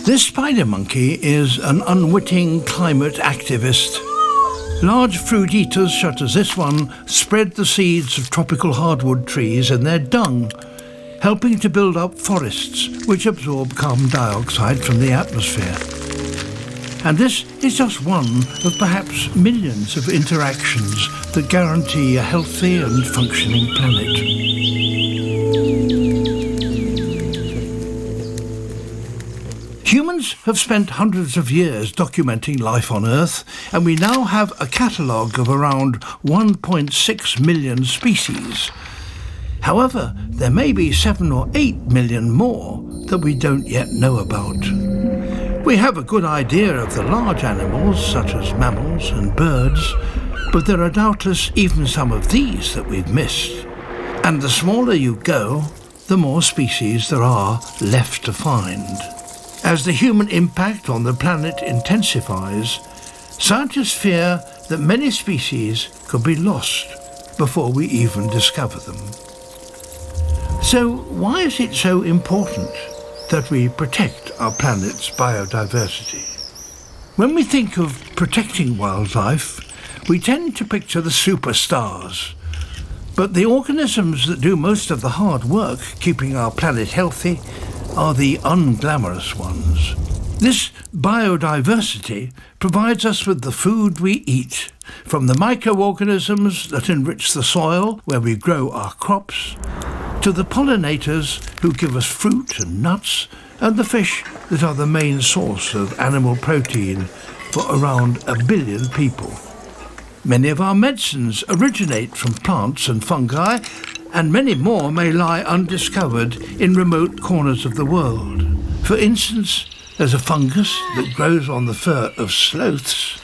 This spider monkey is an unwitting climate activist. Large fruit eaters such as this one spread the seeds of tropical hardwood trees in their dung, helping to build up forests which absorb carbon dioxide from the atmosphere. And this is just one of perhaps millions of interactions that guarantee a healthy and functioning planet. Humans have spent hundreds of years documenting life on Earth, and we now have a catalogue of around 1.6 million species. However, there may be 7 or 8 million more that we don't yet know about. We have a good idea of the large animals, such as mammals and birds, but there are doubtless even some of these that we've missed. And the smaller you go, the more species there are left to find. As the human impact on the planet intensifies, scientists fear that many species could be lost before we even discover them. So why is it so important that we protect our planet's biodiversity? When we think of protecting wildlife, we tend to picture the superstars. But the organisms that do most of the hard work keeping our planet healthy are the unglamorous ones. This biodiversity provides us with the food we eat, from the microorganisms that enrich the soil where we grow our crops, to the pollinators who give us fruit and nuts, and the fish that are the main source of animal protein for around 1 billion people. Many of our medicines originate from plants and fungi, and many more may lie undiscovered in remote corners of the world. For instance, there's a fungus that grows on the fur of sloths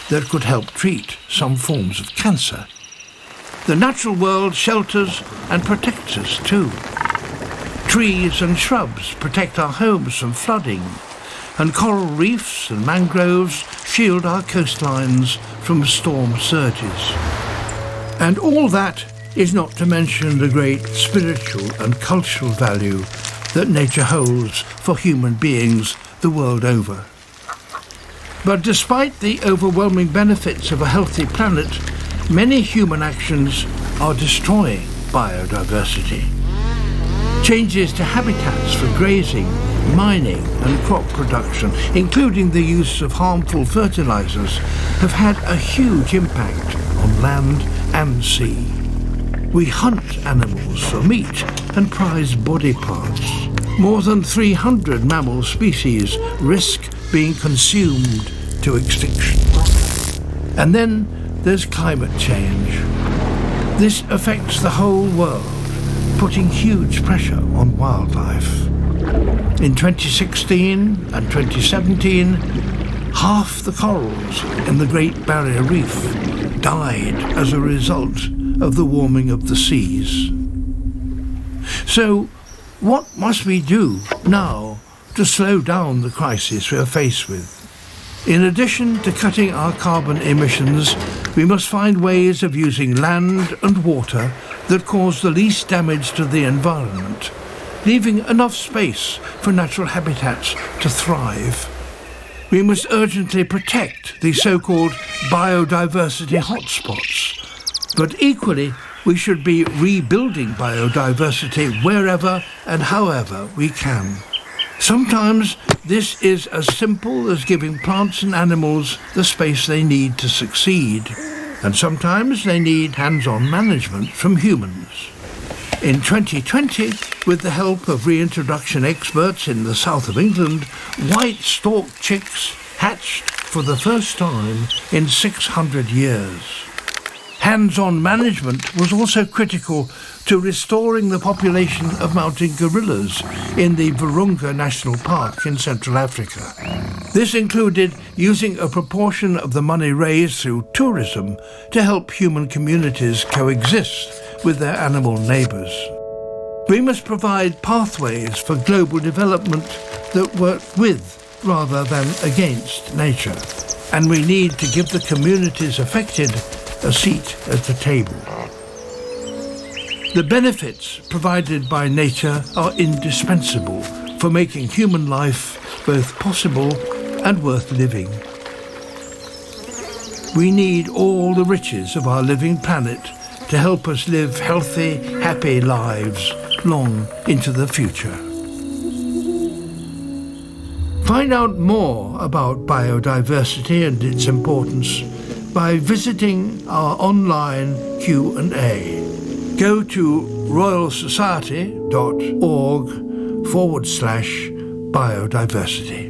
that could help treat some forms of cancer. The natural world shelters and protects us too. Trees and shrubs protect our homes from flooding, and coral reefs and mangroves shield our coastlines from storm surges. And all that is not to mention the great spiritual and cultural value that nature holds for human beings the world over. But despite the overwhelming benefits of a healthy planet, many human actions are destroying biodiversity. Changes to habitats for grazing, mining and crop production, including the use of harmful fertilizers, have had a huge impact on land and sea. We hunt animals for meat and prize body parts. More than 300 mammal species risk being consumed to extinction. And then there's climate change. This affects the whole world, putting huge pressure on wildlife. In 2016 and 2017, half the corals in the Great Barrier Reef died as a result of the warming of the seas. So, what must we do now to slow down the crisis we are faced with? In addition to cutting our carbon emissions, we must find ways of using land and water that cause the least damage to the environment, leaving enough space for natural habitats to thrive. We must urgently protect the so-called biodiversity hotspots, but equally we should be rebuilding biodiversity wherever and however we can. Sometimes this is as simple as giving plants and animals the space they need to succeed, and sometimes they need hands-on management from humans. In 2020, with the help of reintroduction experts in the south of England, white-stalked chicks hatched for the first time in 600 years. Hands-on management was also critical to restoring the population of mountain gorillas in the Virunga National Park in Central Africa. This included using a proportion of the money raised through tourism to help human communities coexist with their animal neighbours. We must provide pathways for global development that work with rather than against nature, and we need to give the communities affected a seat at the table. The benefits provided by nature are indispensable for making human life both possible and worth living. We need all the riches of our living planet to help us live healthy, happy lives long into the future. Find out more about biodiversity and its importance by visiting our online Q&A. Go to royalsociety.org/biodiversity.